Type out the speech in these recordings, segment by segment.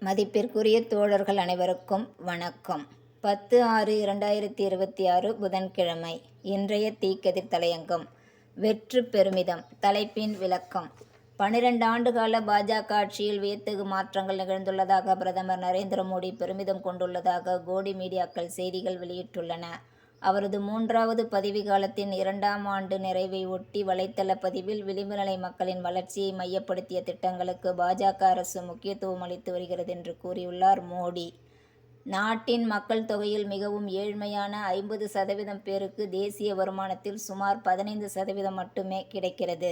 மதிப்பிற்குரிய தோழர்கள் அனைவருக்கும் வணக்கம். 10/6/2026 புதன்கிழமை. இன்றைய தீக்கதிர் தலையங்கம். வெற்று பெருமிதம். தலைப்பின் விளக்கம். 12 ஆண்டுகால பாஜக ஆட்சியில் வியத்தகு மாற்றங்கள் நிகழ்ந்துள்ளதாக பிரதமர் நரேந்திர மோடி பெருமிதம் கொண்டுள்ளதாக கோடி மீடியாக்கள் செய்திகள் வெளியிட்டுள்ளன. அவரது 3வது பதவிக்காலத்தின் 2ஆம் ஆண்டு நிறைவை ஒட்டி வலைத்தள பதிவில் விளிம்புநிலை மக்களின் வளர்ச்சியை மையப்படுத்திய திட்டங்களுக்கு பாஜக அரசு முக்கியத்துவம் அளித்து வருகிறது என்று கூறியுள்ளார் மோடி. நாட்டின் மக்கள் தொகையில் மிகவும் ஏழ்மையான 50% பேருக்கு தேசிய வருமானத்தில் சுமார் 15% மட்டுமே கிடைக்கிறது.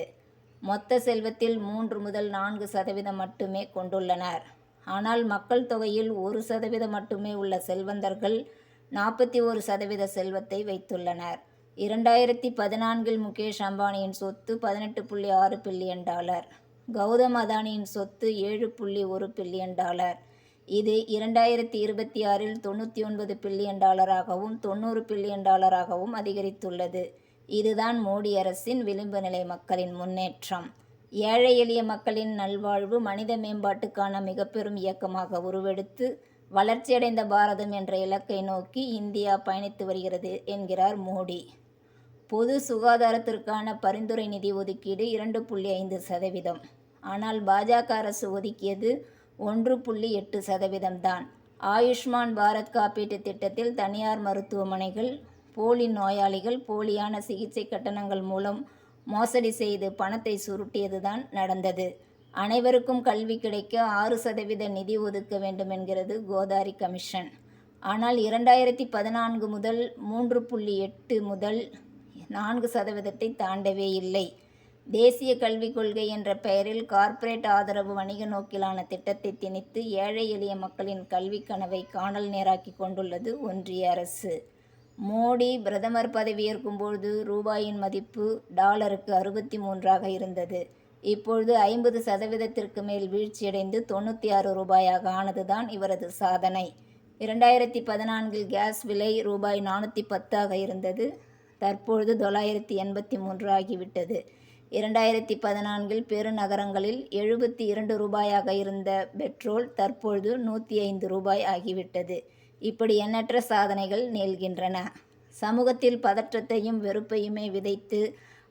மொத்த செல்வத்தில் 3 முதல் 4% மட்டுமே கொண்டுள்ளனர். ஆனால் மக்கள் தொகையில் 1% மட்டுமே உள்ள செல்வந்தர்கள் 41% செல்வத்தை வைத்துள்ளனர். 2014 முகேஷ் அம்பானியின் சொத்து $18.6 பில்லியன். கௌதம் அதானியின் சொத்து $7.1 பில்லியன். இது 2026 $99 பில்லியன் $90 பில்லியன் அதிகரித்துள்ளது. இதுதான் மோடி அரசின் விளிம்பு நிலை மக்களின் முன்னேற்றம். ஏழை எளிய மக்களின் நல்வாழ்வு மனித மேம்பாட்டுக்கான மிகப்பெரும் இயக்கமாக உருவெடுத்து வளர்ச்சியடைந்த பாரதம் என்ற இலக்கை நோக்கி இந்தியா பயணித்து வருகிறது என்கிறார் மோடி. பொது சுகாதாரத்திற்கான பரிந்துரை நிதி ஒதுக்கீடு 2.5%. ஆனால் பாஜக அரசு ஒதுக்கியது 1.8% தான். ஆயுஷ்மான் பாரத் காப்பீட்டு திட்டத்தில் தனியார் மருத்துவமனைகள் போலி நோயாளிகள் போலியான சிகிச்சை கட்டணங்கள் மூலம் மோசடி செய்து பணத்தை சுருட்டியதுதான் நடந்தது. அனைவருக்கும் கல்வி கிடைக்க 6% நிதி ஒதுக்க வேண்டும் என்கிறது கோதாரி கமிஷன். ஆனால் 2014 முதல் 3.8 முதல் 4% தாண்டவே இல்லை. தேசிய கல்விக் கொள்கை என்ற பெயரில் கார்ப்பரேட் ஆதரவு வணிக நோக்கிலான திட்டத்தை திணித்து ஏழை எளிய மக்களின் கல்வி கனவை காணல் நீராக்கி கொண்டுள்ளது ஒன்றிய அரசு. மோடி பிரதமர் பதவியேற்கும்போது ரூபாயின் மதிப்பு டாலருக்கு 63ஆக இருந்தது. இப்பொழுது 50%க்கு மேல் வீழ்ச்சியடைந்து $96 ஆனதுதான் இவரது சாதனை. 2014 கேஸ் விலை ரூபாய் 410 இருந்தது. தற்பொழுது $983 ஆகிவிட்டது. 2014 பெருநகரங்களில் $72 இருந்த பெட்ரோல் தற்பொழுது $105 ஆகிவிட்டது. இப்படி எண்ணற்ற சாதனைகள் நிகழ்கின்றன. சமூகத்தில் பதற்றத்தையும் வெறுப்பையுமே விதைத்து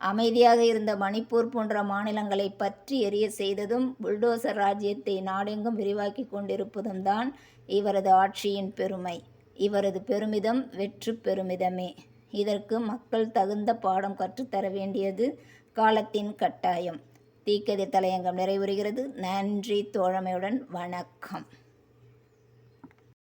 அமைதியாக இருந்த மணிப்பூர் போன்ற மாநிலங்களை பற்றி எரிய செய்ததும் புல்டோசர் ராஜ்யத்தை நாடெங்கும் விரிவாக்கி கொண்டிருப்பதும் தான் இவரது ஆட்சியின் பெருமை. இவரது பெருமிதம் வெற்று பெருமிதமே. இதற்கு மக்கள் தகுந்த பாடம் கற்றுத்தர வேண்டியது காலத்தின் கட்டாயம். தீக்கதிர் தலையங்கம் நிறைவுறுகிறது. நன்றி. தோழமையுடன் வணக்கம்.